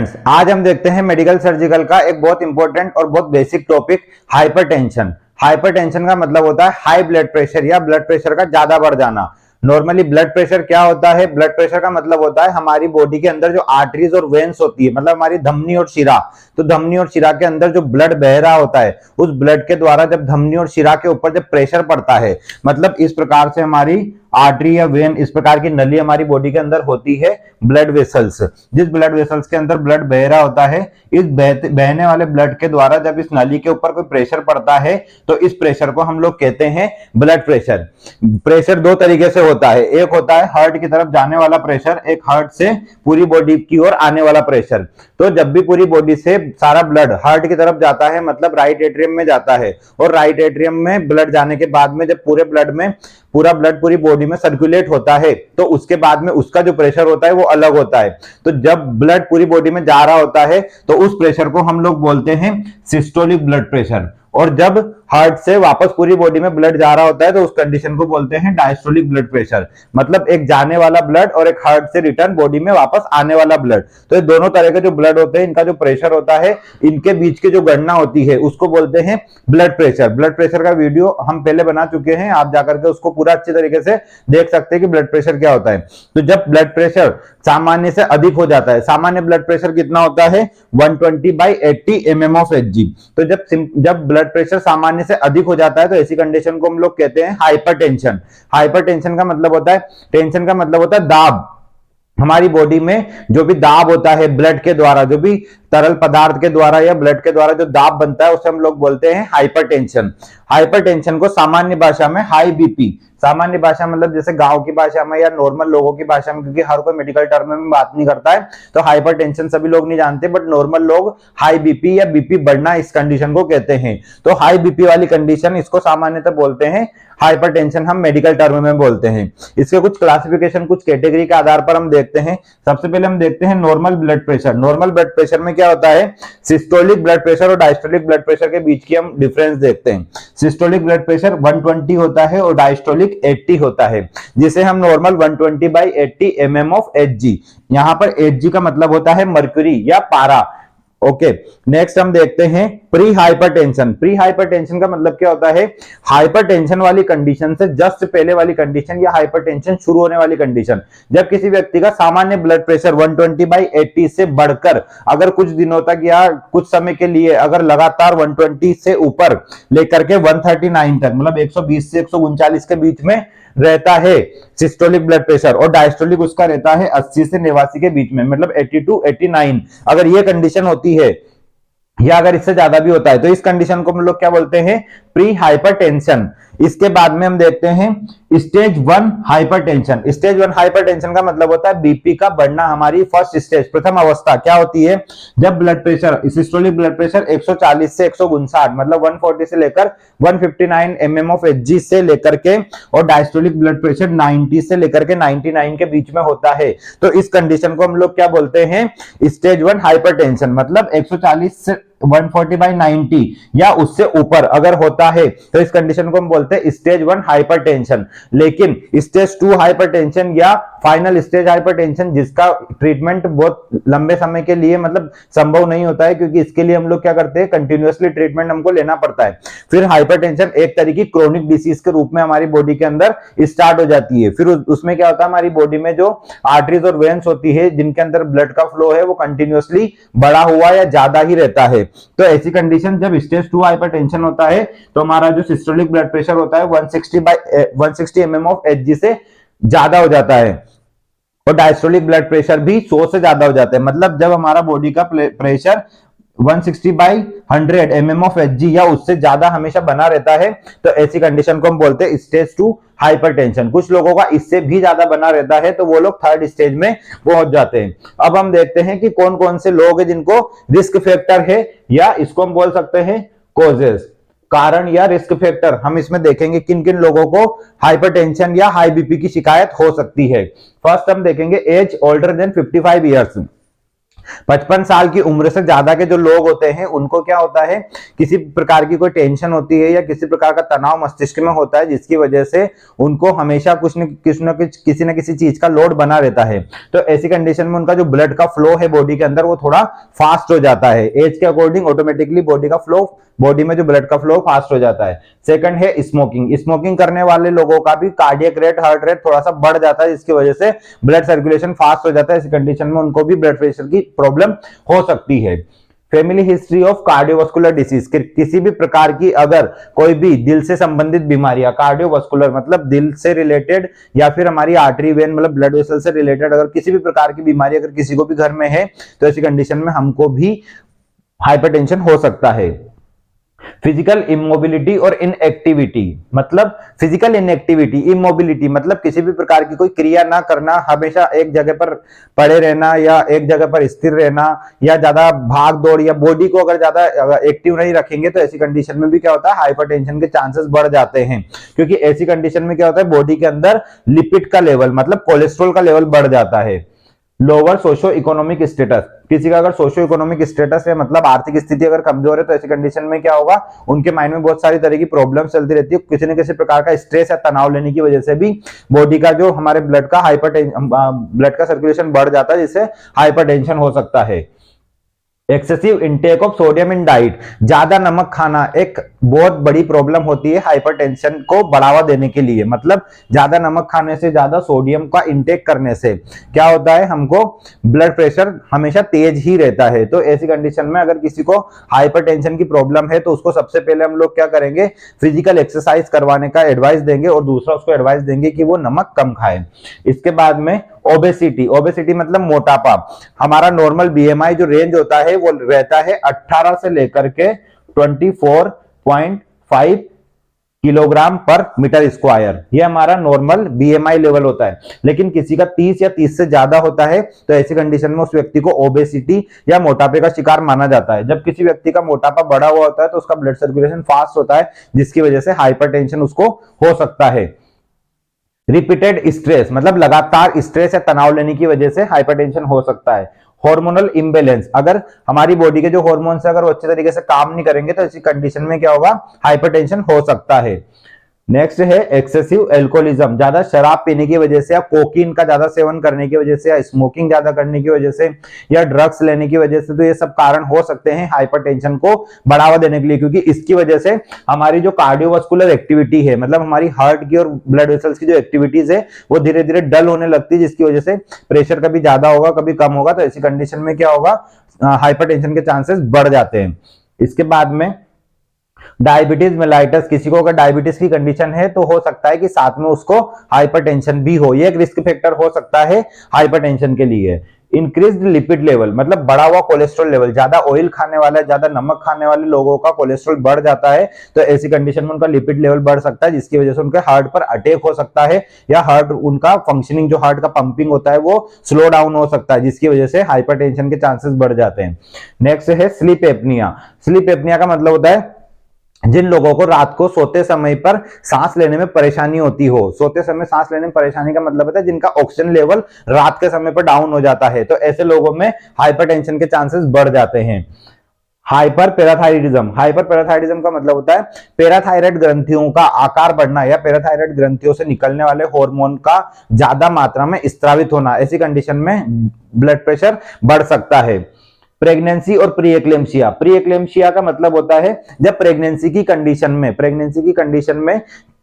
आज हम देखते हैं मेडिकल सर्जिकल का एक बहुत इंपॉर्टेंट और बहुत बेसिक टॉपिक हाइपरटेंशन। हाइपरटेंशन का मतलब होता है हाई ब्लड प्रेशर या ब्लड प्रेशर का ज्यादा बढ़ जाना। नॉर्मली ब्लड प्रेशर क्या होता है? ब्लड प्रेशर का मतलब होता है हमारी बॉडी के अंदर जो आर्टरीज और वेन्स होती है, मतलब हमारी धमनी और शिरा। तो धमनी और शिरा के अंदर जो ब्लड बह रहा होता है, उस ब्लड के द्वारा जब धमनी और शिरा के ऊपर जब प्रेशर पड़ता है, मतलब इस प्रकार से हमारी आर्टरी या वेन, इस प्रकार की नली हमारी बॉडी के अंदर होती है, ब्लड वेसल्स। जिस ब्लड वेसल्स के अंदर ब्लड बह रहा होता है, इस बहने वाले ब्लड के द्वारा जब इस नली के ऊपर कोई प्रेशर पड़ता है, तो इस प्रेशर को हम लोग कहते हैं ब्लड प्रेशर। प्रेशर दो तरीके से होता है, एक होता है हार्ट की तरफ जाने वाला प्रेशर, एक हार्ट से पूरी बॉडी की ओर आने वाला प्रेशर। तो जब भी पूरी बॉडी से सारा ब्लड हार्ट की तरफ जाता है, मतलब राइट एट्रियम में जाता है, और राइट एट्रियम में ब्लड जाने के बाद में जब पूरा ब्लड पूरी बॉडी में सर्कुलेट होता है, तो उसके बाद में उसका जो प्रेशर होता है वो अलग होता है। तो जब ब्लड पूरी बॉडी में जा रहा होता है, तो उस प्रेशर को हम लोग बोलते हैं सिस्टोलिक ब्लड प्रेशर। और जब हार्ट से वापस पूरी बॉडी में ब्लड जा रहा होता है, तो उस कंडीशन को बोलते हैं डायस्टोलिक ब्लड प्रेशर। मतलब एक जाने वाला ब्लड और एक हार्ट से रिटर्न बॉडी में वापस आने वाला ब्लड। तो ये दोनों तरह के जो ब्लड होते हैं, इनका जो प्रेशर होता है, इनके बीच की जो गणना होती है, उसको बोलते हैं ब्लड प्रेशर। ब्लड प्रेशर का वीडियो हम पहले बना चुके हैं, आप जाकर के उसको पूरा अच्छी तरीके से देख सकते हैं कि ब्लड प्रेशर क्या होता है। तो जब ब्लड प्रेशर सामान्य से अधिक हो जाता है, सामान्य ब्लड प्रेशर कितना होता है? 120/80 mm of Hg। तो जब ब्लड प्रेशर सामान्य से अधिक हो जाता है, तो ऐसी कंडीशन को हम लोग कहते हैं हाइपरटेंशन। हाइपरटेंशन का मतलब होता है, टेंशन का मतलब होता है दाब। हमारी बॉडी में जो भी दाब होता है ब्लड के द्वारा, जो भी तरल पदार्थ के द्वारा या ब्लड के द्वारा जो दाब बनता है, उसे हम लोग बोलते हैं हाइपरटेंशन। हाइपरटेंशन को सामान्य भाषा में हाई बीपी, सामान्य भाषा मतलब जैसे गांव की भाषा में या नॉर्मल लोगों की भाषा में, क्योंकि हर कोई मेडिकल टर्म में बात नहीं करता है, तो हाइपरटेंशन सभी लोग नहीं जानते, बट नॉर्मल लोग हाई बीपी या बीपी बढ़ना इस कंडीशन को कहते हैं। तो हाई बीपी वाली कंडीशन, इसको सामान्यतः बोलते हैं हाइपरटेंशन, हम मेडिकल टर्म में बोलते हैं। इसके कुछ क्लासिफिकेशन, कुछ कैटेगरी के आधार पर हम देखते हैं। सबसे पहले हम देखते हैं normal blood pressure. Normal blood pressure में क्या होता है? सिस्टोलिक ब्लड प्रेशर और डायस्टोलिक ब्लड प्रेशर के बीच की हम डिफरेंस देखते हैं। सिस्टोलिक ब्लड प्रेशर 120 होता है और डायस्टोलिक 80 होता है, जिसे हम नॉर्मल 120/80 mm of Hg। यहां पर Hg का मतलब होता है मर्क्यूरी या पारा। ओके, नेक्स्ट हम देखते हैं प्री हाइपरटेंशन। प्री हाइपरटेंशन का मतलब क्या होता है? हाइपरटेंशन वाली कंडीशन से जस्ट पहले वाली कंडीशन या हाइपरटेंशन शुरू होने वाली कंडीशन। जब किसी व्यक्ति का सामान्य ब्लड प्रेशर 120/80 से बढ़कर अगर कुछ दिनों तक या कुछ समय के लिए अगर लगातार 120 से ऊपर लेकर के 139 तक, मतलब 120 से 139 के बीच में रहता है सिस्टोलिक ब्लड प्रेशर, और डायस्टोलिक उसका रहता है 80 से 89 के बीच में, मतलब 80 to 89। अगर ये कंडीशन होती है या अगर इससे ज्यादा भी होता है, तो इस कंडीशन को हम लोग क्या बोलते हैं? Pre hypertension. इसके बाद में हम देखते हैं स्टेज 1 हाइपरटेंशन। स्टेज 1 हाइपरटेंशन का मतलब होता है बीपी का बढ़ना। हमारी फर्स्ट स्टेज, प्रथम अवस्था क्या होती है? जब blood pressure, systolic blood pressure 140 से 159, मतलब 140 से लेकर 159 mm of Hg से लेकर के, और डायस्टोलिक ब्लड प्रेशर 90 से लेकर के 99 के बीच में होता है। तो इस कंडीशन को हम लोग क्या बोलते हैं? Stage 1 hypertension. मतलब 140 से 140/90 या उससे ऊपर अगर होता है, तो इस कंडीशन को हम बोलते हैं स्टेज 1 हाइपरटेंशन। लेकिन स्टेज 2 हाइपरटेंशन या फाइनल स्टेज हाइपरटेंशन, जिसका ट्रीटमेंट बहुत लंबे समय के लिए मतलब संभव नहीं होता है, क्योंकि इसके लिए हम लोग क्या करते हैं? कंटिन्यूअसली ट्रीटमेंट हमको लेना पड़ता है। फिर हाइपरटेंशन एक तरह की क्रोनिक डिसीज के रूप में हमारी बॉडी के अंदर स्टार्ट हो जाती है। फिर उसमें क्या होता है? हमारी बॉडी में जो आर्टरीज और वेन्स होती है, जिनके अंदर ब्लड का फ्लो है, वो कंटिन्यूअसली बढ़ा हुआ या ज्यादा ही रहता है। तो ऐसी कंडीशन जब स्टेज 2 हाइपरटेंशन होता है, तो हमारा जो सिस्टोलिक ब्लड प्रेशर होता है 160 mm of Hg से ज्यादा हो जाता है, और डायस्टोलिक ब्लड प्रेशर भी 100 से ज्यादा हो जाता है। मतलब जब हमारा बॉडी का प्रेशर 160/100 mm of Hg या उससे ज्यादा हमेशा बना रहता है, तो ऐसी कंडीशन को हम बोलते हैं स्टेज 2 हाइपरटेंशन। कुछ लोगों का इससे भी ज्यादा बना रहता है, तो वो लोग थर्ड स्टेज में पहुंच जाते हैं। अब हम देखते हैं कि कौन कौन से लोग हैं जिनको रिस्क फैक्टर है, या इसको हम बोल सकते हैं कॉजेस, कारण या रिस्क फैक्टर। हम इसमें देखेंगे किन किन लोगों को हाइपरटेंशन या हाई बीपी की शिकायत हो सकती है। फर्स्ट हम देखेंगे एज ओल्डर देन 55 ईयर्स। 55 साल की उम्र से ज्यादा के जो लोग होते हैं उनको क्या होता है, किसी प्रकार की कोई टेंशन होती है या किसी प्रकार का तनाव मस्तिष्क में होता है, जिसकी वजह से उनको हमेशा कुछ न किसी चीज का लोड बना रहता है। तो ऐसी कंडीशन में उनका जो ब्लड का फ्लो है बॉडी के अंदर वो थोड़ा फास्ट हो जाता है। एज के अकॉर्डिंग ऑटोमेटिकली बॉडी में जो ब्लड का फ्लो फास्ट हो जाता है। सेकंड है स्मोकिंग। स्मोकिंग करने वाले लोगों का भी कार्डियक रेट, हार्ट रेट थोड़ा सा बढ़ जाता है, जिसकी वजह से ब्लड सर्कुलेशन फास्ट हो जाता है। इस कंडीशन में उनको भी ब्लड प्रेशर की प्रॉब्लम हो सकती है। Family history of cardiovascular disease, किसी भी प्रकार की अगर कोई भी दिल से संबंधित बीमारियां, कार्डियोवास्कुलर मतलब दिल से रिलेटेड या फिर हमारी आर्टरी वेन मतलब ब्लड वेसल से रिलेटेड अगर किसी भी प्रकार की बीमारी अगर किसी को भी घर में है तो ऐसी कंडीशन में हमको भी हाइपरटेंशन हो सकता है। फिजिकल इमोबिलिटी और इनएक्टिविटी, मतलब फिजिकल इनएक्टिविटी, इमोबिलिटी मतलब किसी भी प्रकार की कोई क्रिया ना करना, हमेशा एक जगह पर पड़े रहना या एक जगह पर स्थिर रहना या ज्यादा भाग दौड़ या बॉडी को अगर ज्यादा एक्टिव नहीं रखेंगे तो ऐसी कंडीशन में भी क्या होता है, हाइपरटेंशन के चांसेस बढ़ जाते हैं। क्योंकि ऐसी कंडीशन में क्या होता है, बॉडी के अंदर लिपिड का लेवल मतलब कोलेस्ट्रॉल का लेवल बढ़ जाता है। लोअर सोशो इकोनॉमिक स्टेटस, किसी का अगर सोशो इकोनॉमिक स्टेटस है मतलब आर्थिक स्थिति अगर कमजोर है तो ऐसी कंडीशन में क्या होगा, उनके माइंड में बहुत सारी तरह की प्रॉब्लम चलती रहती है। किसी न किसी प्रकार का स्ट्रेस या तनाव लेने की वजह से भी बॉडी का जो हमारे ब्लड का सर्कुलेशन बढ़ जाता है, जिससे हाइपरटेंशन हो सकता है। Excessive intake of sodium in diet, ज्यादा नमक खाना एक बहुत बड़ी प्रॉब्लम होती है हाइपरटेंशन को बढ़ावा देने के लिए। मतलब ज्यादा नमक खाने से, ज्यादा सोडियम का इंटेक करने से क्या होता है, हमको ब्लड प्रेशर हमेशा तेज ही रहता है। तो ऐसी कंडीशन में अगर किसी को हाइपरटेंशन की प्रॉब्लम है तो उसको सबसे पहले हम लोग क्या करेंगे, फिजिकल एक्सरसाइज करवाने का एडवाइस देंगे और दूसरा उसको एडवाइस देंगे कि वो नमक कम खाए। इसके बाद में ओबेसिटी, ओबेसिटी मतलब मोटापा। हमारा नॉर्मल बीएमआई जो रेंज होता है वो रहता है 18 से लेकर के 24.5 किलोग्राम पर मीटर स्क्वायर, ये हमारा नॉर्मल बीएमआई लेवल होता है। लेकिन किसी का 30 या 30 से ज्यादा होता है तो ऐसी कंडीशन में उस व्यक्ति को ओबेसिटी या मोटापे का शिकार माना जाता है। जब किसी व्यक्ति का मोटापा बढ़ा हुआ होता है तो उसका ब्लड सर्कुलेशन फास्ट होता है, जिसकी वजह से हाइपरटेंशन उसको हो सकता है। रिपीटेड स्ट्रेस मतलब लगातार स्ट्रेस या तनाव लेने की वजह से हाइपरटेंशन हो सकता है। हार्मोनल इम्बैलेंस, अगर हमारी बॉडी के जो हार्मोन्स है अगर वो अच्छे तरीके से काम नहीं करेंगे तो ऐसी कंडीशन में क्या होगा, हाइपरटेंशन हो सकता है। नेक्स्ट है एक्सेसिव एल्कोहलिज्म, ज्यादा शराब पीने की वजह से या कोकीन का ज्यादा सेवन करने की वजह से या स्मोकिंग ज्यादा करने की वजह से या ड्रग्स लेने की वजह से, तो ये सब कारण हो सकते हैं हाइपरटेंशन को बढ़ावा देने के लिए। क्योंकि इसकी वजह से हमारी जो कार्डियोवास्कुलर एक्टिविटी है मतलब हमारी हार्ट की और ब्लड वेसल्स की जो एक्टिविटीज है वो धीरे धीरे डल होने लगती है, जिसकी वजह से प्रेशर कभी ज्यादा होगा कभी कम होगा। तो ऐसी कंडीशन में क्या होगा, हाइपरटेंशन के चांसेस बढ़ जाते हैं। इसके बाद में डायबिटीज मेलाइटस, किसी को अगर डायबिटीज की कंडीशन है तो हो सकता है कि साथ में उसको हाइपरटेंशन भी हो, ये एक रिस्क फैक्टर हो सकता है हाइपरटेंशन के लिए। इंक्रीज्ड लिपिड लेवल मतलब बढ़ा हुआ कोलेस्ट्रॉल लेवल, ज्यादा ऑयल खाने वाला, ज्यादा नमक खाने वाले लोगों का कोलेस्ट्रॉल बढ़ जाता है तो ऐसी कंडीशन में उनका लिपिड लेवल बढ़ सकता है, जिसकी वजह से उनके हार्ट पर अटैक हो सकता है या हार्ट उनका फंक्शनिंग जो हार्ट का पंपिंग होता है वो स्लो डाउन हो सकता है, जिसकी वजह से हाइपरटेंशन के चांसेस बढ़ जाते हैं। नेक्स्ट है स्लीप एपनिया। स्लीप एपनिया का मतलब होता है जिन लोगों को रात को सोते समय पर सांस लेने में परेशानी होती हो। सोते समय सांस लेने में परेशानी का मतलब होता है जिनका ऑक्सीजन लेवल रात के समय पर डाउन हो जाता है, तो ऐसे लोगों में हाइपरटेंशन के चांसेस बढ़ जाते हैं। हाइपर पैराथायरिडिज्म, हाइपर पैराथायरिडिज्म का मतलब होता है पैराथायराइड ग्रंथियों का आकार बढ़ना या पैराथायराइड ग्रंथियों से निकलने वाले हार्मोन का ज्यादा मात्रा में स्त्रावित होना। ऐसी कंडीशन में ब्लड प्रेशर बढ़ सकता है। प्रेगनेंसी और प्री एक्लेम्सिया, प्री एक्लेम्सिया का मतलब होता है जब प्रेगनेंसी की कंडीशन में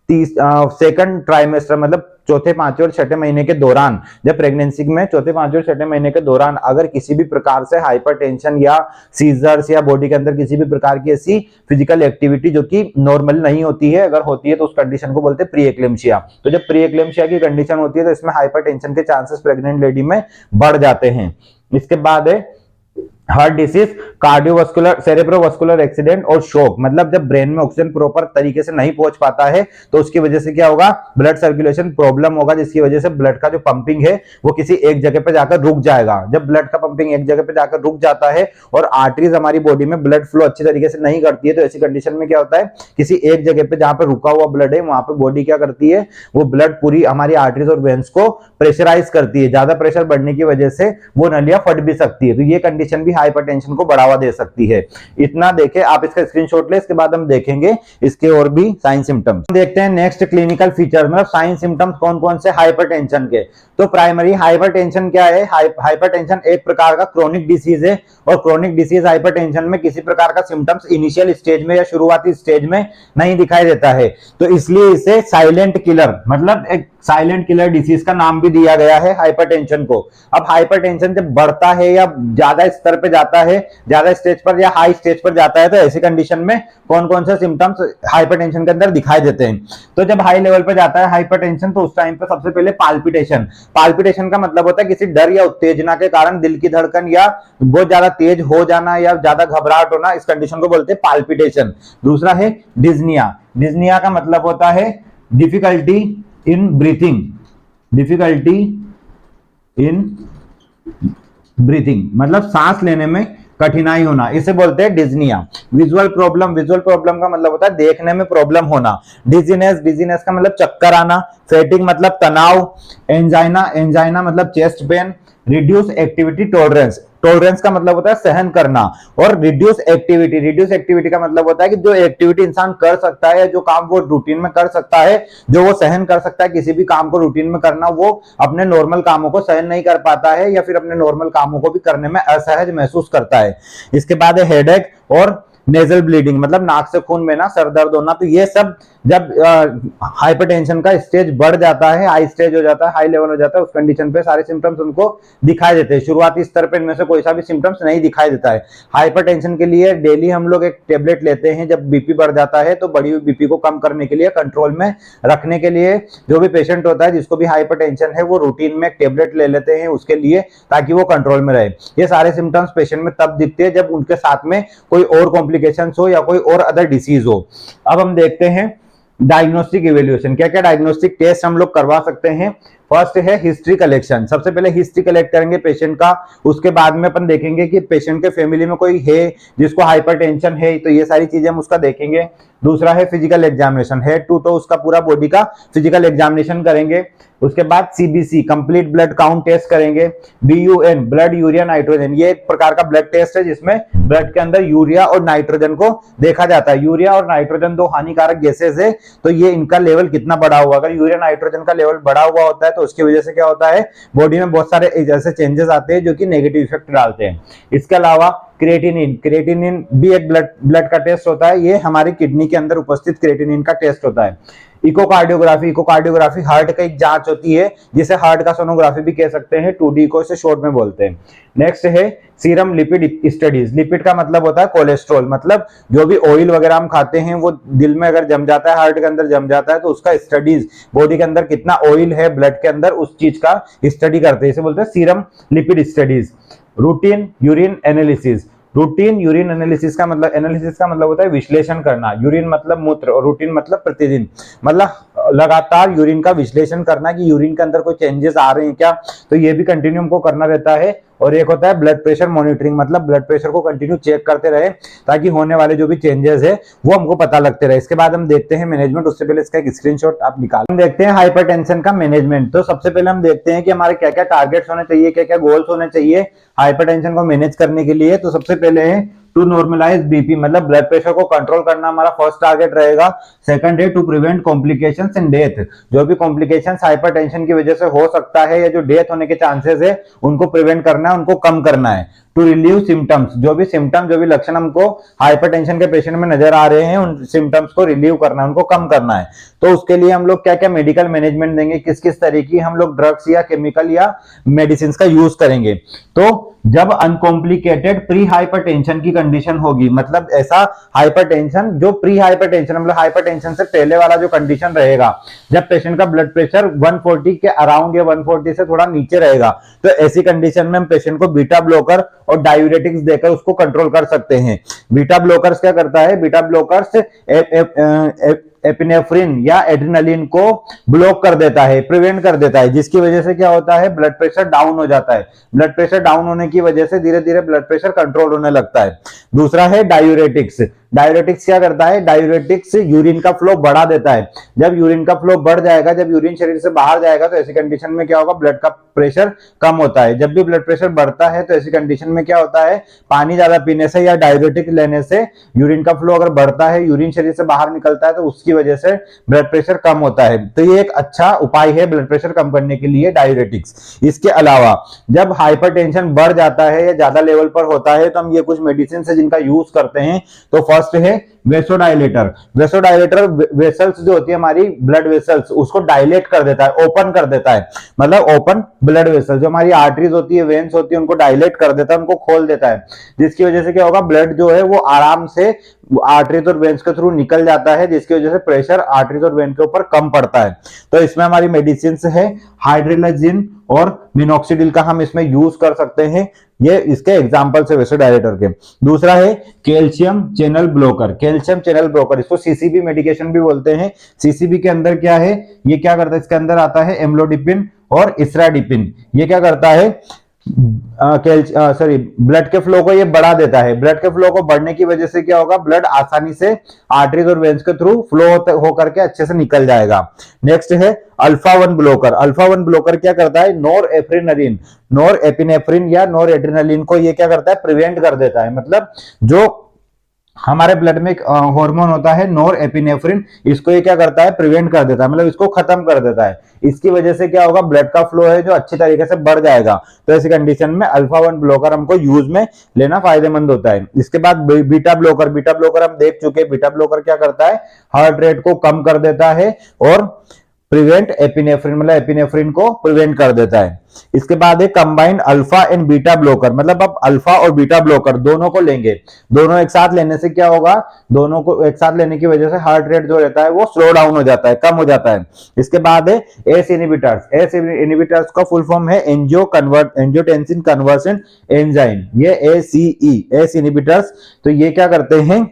सेकंड ट्राइमेस्टर मतलब चौथे, पांचवें और छठे महीने के दौरान, जब प्रेगनेंसी में चौथे, पांचवें और छठे महीने के दौरान अगर किसी भी प्रकार से हाइपरटेंशन या सीजर्स या बॉडी के अंदर किसी भी प्रकार की ऐसी फिजिकल एक्टिविटी जो कि नॉर्मल नहीं होती है, अगर होती है तो उस कंडीशन को बोलते हैं प्री एक्लेम्सिया। तो जब प्री एक्लेम्सिया की कंडीशन होती है तो इसमें हाइपरटेंशन के चांसेस प्रेग्नेंट लेडी में बढ़ जाते हैं। इसके बाद है heart disease, cardiovascular, cerebrovascular accident और शोक, मतलब जब ब्रेन में ऑक्सीजन प्रॉपर तरीके से नहीं पहुंच पाता है तो उसकी वजह से क्या होगा, ब्लड सर्कुलेशन प्रॉब्लम होगा, जिसकी वजह से ब्लड का जो पंपिंग है वो किसी एक जगह पे जाकर रुक जाएगा। जब ब्लड का पंपिंग एक जगह पे जाकर रुक जाता है और आर्टरीज हमारी बॉडी में ब्लड फ्लो अच्छी तरीके से नहीं करती है, तो ऐसी कंडीशन में क्या होता है, किसी एक जगह पे जहां पे रुका हुआ ब्लड है वहां पे बॉडी क्या करती है, वो ब्लड पूरी हमारी आर्टरीज और वेन्स को प्रेशराइज करती है। ज्यादा प्रेशर बढ़ने की वजह से वो नलियां फट भी सकती है, तो ये कंडीशन भी हाइपरटेंशन को बढ़ावा दे सकती है। इतना देखे आप, इसका स्क्रीनशॉट ले, इसके बाद हम देखेंगे इसके और भी साइन सिम्टम्स। देखते हैं नेक्स्ट क्लिनिकल फीचर, मतलब साइन सिम्टम्स कौन कौन से हाइपरटेंशन के। तो प्राइमरी हाइपरटेंशन क्या है, हाइपरटेंशन एक प्रकार का क्रोनिक डिसीज है, और क्रोनिक डिसीज हाइपरटेंशन में किसी प्रकार का सिम्टम्स इनिशियल स्टेज में या शुरुआती स्टेज में नहीं दिखाई देता है, तो इसलिए इसे साइलेंट किलर, मतलब एक साइलेंट किलर डिसीज का नाम भी दिया गया है हाइपरटेंशन को। अब हाइपरटेंशन जब बढ़ता है या ज्यादा स्तर पे जाता है, ज्यादा स्टेज पर या हाई स्टेज पर जाता है, तो ऐसी कंडीशन में कौन कौन से सिम्टम्स हाइपरटेंशन के अंदर दिखाई देते हैं। तो जब हाई लेवल पे जाता है हाइपरटेंशन, तो उस टाइम पे सबसे पहले पाल्पिटेशन, पाल्पिटेशन का मतलब होता है किसी डर या उत्तेजना के कारण दिल की धड़कन या बहुत ज्यादा तेज हो जाना या ज्यादा घबराहट होना, इस कंडीशन को बोलते हैं पाल्पिटेशन। दूसरा है डिज्निया, डिज्निया का मतलब होता है difficulty in breathing, difficulty in breathing मतलब सांस लेने में कठिनाई होना, इसे बोलते हैं डिज्निया। विजुअल प्रॉब्लम, विजुअल प्रॉब्लम का मतलब होता है देखने में प्रॉब्लम होना। डिजीनेस, डिजीनेस का मतलब चक्कर आना। फेटिग मतलब तनाव। एंजाइना, एंजाइना मतलब chest pain. Reduce activity tolerance, tolerance का मतलब होता है सहन करना। और रिड्यूस एक्टिविटी, रिड्यूस एक्टिविटी का मतलब होता है कि जो एक्टिविटी इंसान कर सकता है, जो काम वो रूटीन में कर सकता है, जो वो सहन कर सकता है, किसी भी काम को रूटीन में करना, वो अपने नॉर्मल कामों को सहन नहीं कर पाता है, या फिर अपने नॉर्मल कामों को भी करने में असहज महसूस करता है। इसके बाद है हेडेक और नेजल ब्लीडिंग, मतलब नाक से खून बहना, सर दर्द होना। तो ये सब जब हाइपरटेंशन का स्टेज बढ़ जाता है, हाई स्टेज हो जाता है, हाई लेवल हो जाता है, उस कंडीशन पे सारे सिम्टम्स उनको दिखाई देते हैं। शुरुआती स्तर पे इनमें से कोई सा भी सिम्टम्स नहीं दिखाई देता है। हाइपरटेंशन के लिए डेली हम लोग एक टेबलेट लेते हैं, जब बीपी बढ़ जाता है तो बढ़ी हुई बीपी को कम करने के लिए, कंट्रोल में रखने के लिए, जो भी पेशेंट होता है जिसको भी हाइपरटेंशन है, वो रूटीन में एक टेबलेट ले लेते हैं उसके लिए, ताकि वो कंट्रोल में रहे। ये सारे सिम्टम्स पेशेंट में तब दिखते हैं जब उनके साथ में कोई और कॉम्प्लिकेशंस हो या कोई और अदर डिसीज हो। अब हम देखते हैं डायग्नोस्टिक इवेल्युएशन, क्या क्या डायग्नोस्टिक टेस्ट हम लोग करवा सकते हैं। फर्स्ट है हिस्ट्री कलेक्शन, सबसे पहले हिस्ट्री कलेक्ट करेंगे पेशेंट का, उसके बाद में अपन देखेंगे कि पेशेंट के फैमिली में कोई है जिसको हाइपरटेंशन है, तो ये सारी चीजें हम उसका देखेंगे। दूसरा है physical examination, head to toe उसका पूरा बॉडी का फिजिकल एग्जामिनेशन करेंगे। उसके बाद CBC complete blood count test करेंगे। बीयूएन ब्लड यूरिया नाइट्रोजन, ये एक प्रकार का ब्लड टेस्ट है जिसमें ब्लड के अंदर यूरिया और नाइट्रोजन को देखा जाता है। यूरिया और नाइट्रोजन दो हानिकारक गैसेस है, तो ये इनका लेवल कितना बढ़ा हुआ, अगर यूरिया नाइट्रोजन का लेवल बढ़ा हुआ होता है तो उसकी वजह से क्या होता है, बॉडी में बहुत सारे ऐसे चेंजेस आते हैं जो कि नेगेटिव इफेक्ट डालते हैं। इसके अलावा क्रिएटिनिन, क्रिएटिनिन भी एक ब्लड का टेस्ट होता है, ये हमारी किडनी के अंदर उपस्थित क्रिएटिनिन का टेस्ट होता है। इकोकार्डियोग्राफी, इकोकार्डियोग्राफी हार्ट का एक जांच होती है जिसे हार्ट का सोनोग्राफी भी कह सकते हैं, 2D को इसे शॉर्ट में बोलते हैं। नेक्स्ट है सीरम लिपिड स्टडीज, लिपिड का मतलब होता है कोलेस्ट्रॉल, मतलब जो भी ऑयल वगैरह हम खाते हैं वो दिल में अगर जम जाता है, हार्ट के अंदर जम जाता है, तो उसका स्टडीज, बॉडी के अंदर कितना ऑयल है ब्लड के अंदर, उस चीज का स्टडी करते हैं, इसे बोलते हैं serum lipid studies. Routine urine analysis, routine urine analysis का मतलब होता है विश्लेषण करना। यूरिन मतलब मूत्र और रूटीन मतलब प्रतिदिन, मतलब लगातार यूरिन का विश्लेषण करना कि यूरिन के अंदर कोई चेंजेस आ रहे हैं क्या, तो ये भी कंटिन्यू हमको करना रहता है। और एक होता है ब्लड प्रेशर मॉनिटरिंग, मतलब ब्लड प्रेशर को कंटिन्यू चेक करते रहे ताकि होने वाले जो भी चेंजेस है वो हमको पता लगते रहे। इसके बाद हम देखते हैं मैनेजमेंट, उससे पहले इसका एक स्क्रीनशॉट आप निकाल। हम देखते हैं हाइपरटेंशन का मैनेजमेंट। तो सबसे पहले हम देखते हैं कि हमारे क्या क्या टारगेट्स होने चाहिए, क्या क्या गोल्स होने चाहिए हाइपरटेंशन को मैनेज करने के लिए। तो सबसे पहले है टू नॉर्मलाइज बीपी, मतलब ब्लड प्रेशर को कंट्रोल करना हमारा फर्स्ट टारगेट रहेगा। सेकंड है to prevent complications in death, जो भी कॉम्प्लिकेशंस हाइपरटेंशन की वजह से हो सकता है या जो डेथ होने के चांसेस है उनको प्रिवेंट करना है, उनको कम करना है। टू रिलीव सिम्टम्स, जो भी सिम्टम, जो भी लक्षण हमको हाइपरटेंशन के पेशेंट में नजर आ रहे हैं उन सिम्टम्स को रिलीव करना है, उनको कम करना है। तो उसके लिए हम लोग क्या क्या मेडिकल मैनेजमेंट देंगे, किस किस तरीके की हम लोग ड्रग्स या केमिकल या मेडिसिन का यूज करेंगे। तो जब अनकॉम्प्लिकेटेड प्री हाइपरटेंशन की कंडीशन होगी, मतलब ऐसा हाइपरटेंशन जो प्री हाइपरटेंशन, मतलब हाइपरटेंशन से पहले वाला जो कंडीशन रहेगा, जब पेशेंट का ब्लड प्रेशर 140 के अराउंड या 140 से थोड़ा नीचे रहेगा, तो ऐसी कंडीशन में हम पेशेंट को बीटा ब्लॉकर और डायूरेटिक्स देकर उसको कंट्रोल कर सकते हैं। बीटा ब्लॉकर्स क्या करता है, बीटा ब्लॉकर्स एपिनेफ्रिन या एड्रेनालिन को ब्लॉक कर देता है, प्रिवेंट कर देता है, जिसकी वजह से क्या होता है, ब्लड प्रेशर डाउन हो जाता है। ब्लड प्रेशर डाउन होने की वजह से धीरे धीरे ब्लड प्रेशर कंट्रोल होने लगता है। दूसरा है डायूरेटिक्स। डायूरेटिक्स क्या करता है, डायूरेटिक्स यूरिन का फ्लो बढ़ा देता है। जब यूरिन का फ्लो बढ़ जाएगा, जब यूरिन शरीर से बाहर जाएगा, तो ऐसी कंडीशन में क्या होगा, ब्लड का प्रेशर कम होता है। जब भी ब्लड प्रेशर बढ़ता है तो ऐसी कंडीशन में क्या होता है, पानी ज्यादा पीने से या डायूरेटिक लेने से यूरिन का फ्लो अगर बढ़ता है, यूरिन शरीर से बाहर निकलता है, तो उसकी वजह से ब्लड प्रेशर कम होता है। तो ये एक अच्छा उपाय है ब्लड प्रेशर कम करने के लिए, डायूरेटिक्स। इसके अलावा जब हाइपरटेंशन बढ़ जाता है या ज्यादा लेवल पर होता है, तो हम ये कुछ मेडिसिन है जिनका यूज करते हैं। तो फर्स्ट है वेसोडाइलेटर। वेसोडाइलेटर वेसल्स जो होती है हमारी ब्लड वेसल्स, उसको डायलेट कर देता है, ओपन कर देता है। मतलब ओपन ब्लड वेसल, जो हमारी आर्टरीज होती है, वेन्स होती है, उनको डायलेट कर देता है, उनको खोल देता है, जिसकी वजह से क्या होगा, ब्लड जो है वो आराम से आर्टरीज और वेन्स के थ्रू निकल जाता है, जिसकी वजह से प्रेशर आर्टरीज और वेन के ऊपर कम पड़ता है। तो इसमें हमारी मेडिसिन है हाइड्रोलाजिन और मिनॉक्सिडिल का हम इसमें यूज कर सकते हैं। ये इसके एग्जांपल्स है वेसोडाइलेटर के। दूसरा है calcium channel blocker. Calcium channel blocker, इसको सीसीबी मेडिकेशन भी बोलते हैं। सीसीबी के अंदर क्या है, ये क्या करता है, इसके अंदर आता है एम्लोडिपिन और इसराडिपिन। ये क्या करता है, ब्लड के फ्लो को ये बढ़ा देता है। ब्लड के फ्लो को बढ़ने की वजह से क्या होगा, ब्लड आसानी से आर्टरीज और वेन्स के थ्रू फ्लो होकर के अच्छे से निकल जाएगा। नेक्स्ट है अल्फा 1 ब्लॉकर। अल्फा 1 ब्लॉकर क्या करता है, नोर एफ्रिनरिन, नोर एपिनेफ्रिन या नोर एड्रेनालिन को ये क्या करता है, प्रिवेंट कर देता है। मतलब जो हमारे ब्लड में एक हार्मोन होता है नोर एपिनेफ्रिन, इसको ये क्या करता है, प्रिवेंट कर देता है, मतलब इसको खत्म कर देता है। इसकी वजह से क्या होगा, ब्लड का फ्लो है जो अच्छी तरीके से बढ़ जाएगा। तो ऐसी कंडीशन में अल्फा 1 ब्लॉकर हमको यूज में लेना फायदेमंद होता है। इसके बाद बीटा ब्लॉकर। बीटा ब्लॉकर हम देख चुके हैं। बीटा ब्लॉकर क्या करता है, हार्ट रेट को कम कर देता है और प्रिवेंट एपिनेफ्रिन, मतलब एपिनेफ्रिन को प्रिवेंट कर देता है। इसके बाद है combined alpha and beta blocker. मतलब आप अल्फा और बीटा ब्लॉकर दोनों को लेंगे। दोनों एक साथ लेने से क्या होगा, दोनों को एक साथ लेने की वजह से हार्ट रेट जो रहता है वो स्लो डाउन हो जाता है, कम हो जाता है। इसके बाद है एस इनहिबिटर्स। एस इनहिबिटर्स का फुल फॉर्म है एंजियोटेंसिन कन्वर्शन एंजाइम, ये एसीई, एस इनहिबिटर्स। तो ये क्या करते हैं,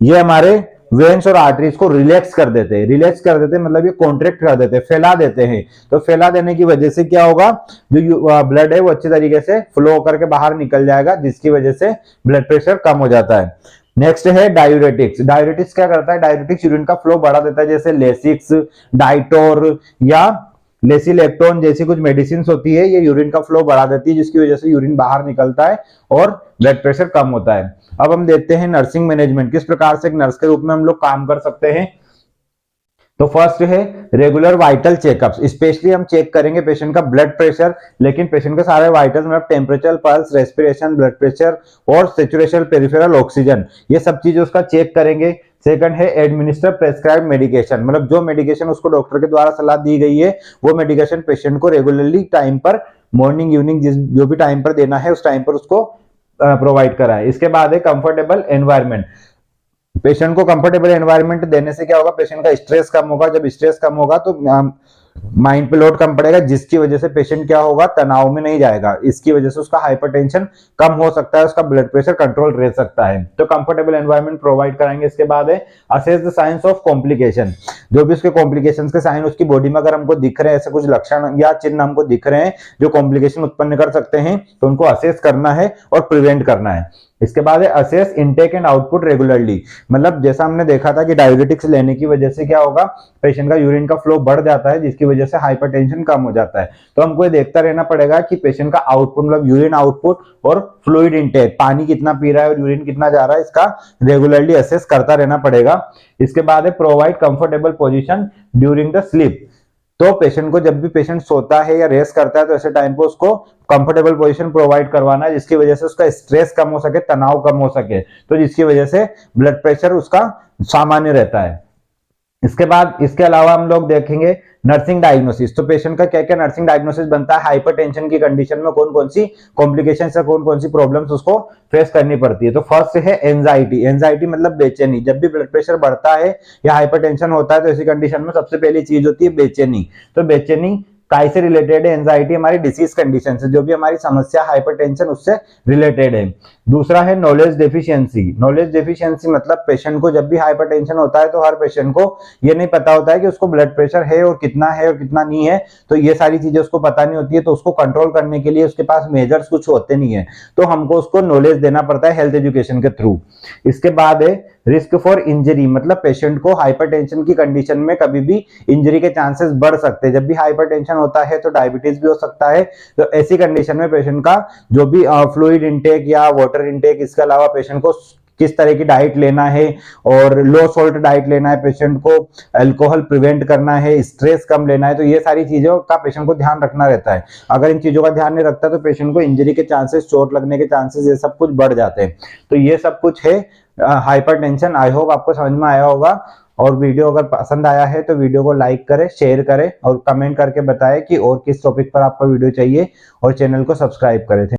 ये हमारे वेन्स और आर्टरीज को रिलैक्स कर देते हैं। रिलैक्स कर देते हैं मतलब ये कॉन्ट्रैक्ट कर देते हैं, फैला देते हैं। तो फैला देने की वजह से क्या होगा, जो ब्लड है वो अच्छी तरीके से फ्लो होकर के बाहर निकल जाएगा, जिसकी वजह से ब्लड प्रेशर कम हो जाता है। नेक्स्ट है डायूरेटिक्स। डायूरेटिक्स क्या करता है, डायूरेटिक्स यूरिन का फ्लो बढ़ा देता है, जैसे लेसिक्स, डाइटोर या लेसिलेक्टोन जैसी कुछ मेडिसिन होती है, ये यूरिन का फ्लो बढ़ा देती है, जिसकी वजह से यूरिन बाहर निकलता है और ब्लड प्रेशर कम होता है। अब हम देखते हैं नर्सिंग मैनेजमेंट, किस प्रकार से एक नर्स के रूप में हम लोग काम कर सकते हैं। तो फर्स्ट है रेगुलर वाइटल चेकअप्स। स्पेशली हम चेक करेंगे पेशेंट का ब्लड प्रेशर, लेकिन पेशेंट के सारे वाइटल्स मतलब temperature, pulse, respiration, blood pressure और सेचुरेशन, पेरिफेरल ऑक्सीजन, ये सब चीजें उसका चेक करेंगे। सेकंड है एडमिनिस्टर प्रेस्क्राइब मेडिकेशन। मतलब जो मेडिकेशन उसको डॉक्टर के द्वारा सलाह दी गई है, वो मेडिकेशन पेशेंट को रेगुलरली टाइम पर, मॉर्निंग इवनिंग जो भी टाइम पर देना है उस टाइम पर उसको प्रोवाइड कराए। इसके बाद है कंफर्टेबल एनवायरनमेंट। पेशेंट को कंफर्टेबल एनवायरनमेंट देने से क्या होगा, पेशेंट का स्ट्रेस कम होगा। जब स्ट्रेस कम होगा तो माइंड पे लोड कम पड़ेगा, जिसकी वजह से पेशेंट क्या होगा, तनाव में नहीं जाएगा। इसकी वजह से उसका हाइपरटेंशन कम हो सकता है, उसका ब्लड प्रेशर कंट्रोल रह सकता है। तो कंफर्टेबल एनवायरनमेंट प्रोवाइड कराएंगे। इसके बाद है assess the science of complication. जो भी उसके कॉम्प्लिकेशंस के साइन उसकी बॉडी में अगर हमको दिख रहे हैं, ऐसे कुछ लक्षण या चिन्ह हमको दिख रहे हैं जो कॉम्प्लिकेशन उत्पन्न कर सकते हैं, तो उनको असेस करना है और प्रिवेंट करना है। इसके बाद है assess intake and output regularly. मतलब जैसा हमने देखा था कि डायूरेटिक्स लेने की वजह से क्या होगा, पेशेंट का यूरिन का फ्लो बढ़ जाता है, जिसकी वजह से हाइपरटेंशन कम हो जाता है। तो हमको ये देखता रहना पड़ेगा कि पेशेंट का आउटपुट, मतलब यूरिन आउटपुट और फ्लूइड इनटेक, पानी कितना पी रहा है और यूरिन कितना जा रहा है, इसका रेगुलरली असेस करता रहना पड़ेगा। इसके बाद है provide comfortable position during the sleep. तो पेशेंट को जब भी पेशेंट सोता है या रेस्ट करता है, तो ऐसे टाइम पे उसको कंफर्टेबल पोजीशन प्रोवाइड करवाना है, जिसकी वजह से उसका स्ट्रेस कम हो सके, तनाव कम हो सके, तो जिसकी वजह से ब्लड प्रेशर उसका सामान्य रहता है। इसके बाद इसके अलावा हम लोग देखेंगे नर्सिंग डायग्नोसिस। तो पेशेंट का क्या क्या नर्सिंग डायग्नोसिस बनता है, हाइपरटेंशन की कंडीशन में कौन कौन सी कॉम्प्लिकेशन या कौन कौन सी प्रॉब्लम्स उसको फेस करनी पड़ती है। तो फर्स्ट है एंजाइटी। एंजाइटी मतलब बेचैनी। जब भी ब्लड प्रेशर बढ़ता है या हाइपरटेंशन होता है, तो ऐसी कंडीशन में सबसे पहली चीज होती है बेचैनी। तो बेचैनी काय से रिलेटेड है? एंजाइटी हमारी डिसीज कंडीशन से, जो भी हमारी समस्या हाइपरटेंशन उससे रिलेटेड है। दूसरा है नॉलेज डेफिशिएंसी। नॉलेज डेफिशिएंसी मतलब पेशेंट को जब भी हाइपरटेंशन होता है तो हर पेशेंट को ये नहीं पता होता है कि उसको ब्लड प्रेशर है और कितना नहीं है, तो ये सारी चीजें उसको पता नहीं होती है, तो उसको कंट्रोल करने के लिए उसके पास मेजर्स कुछ होते नहीं है, तो हमको उसको नॉलेज देना पड़ता है हेल्थ एजुकेशन के थ्रू। इसके बाद है रिस्क फॉर इंजरी, मतलब पेशेंट को हाइपरटेंशन की कंडीशन में कभी भी इंजरी के चांसेस बढ़ सकते हैं। जब भी हाइपरटेंशन होता है तो डायबिटीज भी हो सकता है, तो ऐसी कंडीशन में पेशेंट का जो भी फ्लूइड इनटेक या वाटर इनटेक, इसके अलावा पेशेंट को किस तरह की डाइट लेना है और लो सॉल्ट डाइट लेना है, पेशेंट को अल्कोहल प्रिवेंट करना है, स्ट्रेस कम लेना है, तो ये सारी चीजों का पेशेंट को ध्यान रखना रहता है। अगर इन चीजों का ध्यान नहीं रखता तो पेशेंट को इंजरी के चांसेस, चोट लगने के चांसेस, ये सब कुछ बढ़ जाते हैं। तो ये सब कुछ है हाइपरटेंशन। आई होप आपको समझ में आया होगा, और वीडियो अगर पसंद आया है तो वीडियो को लाइक करें, शेयर करें और कमेंट करके बताएं कि और किस टॉपिक पर आपको वीडियो चाहिए, और चैनल को सब्सक्राइब करें।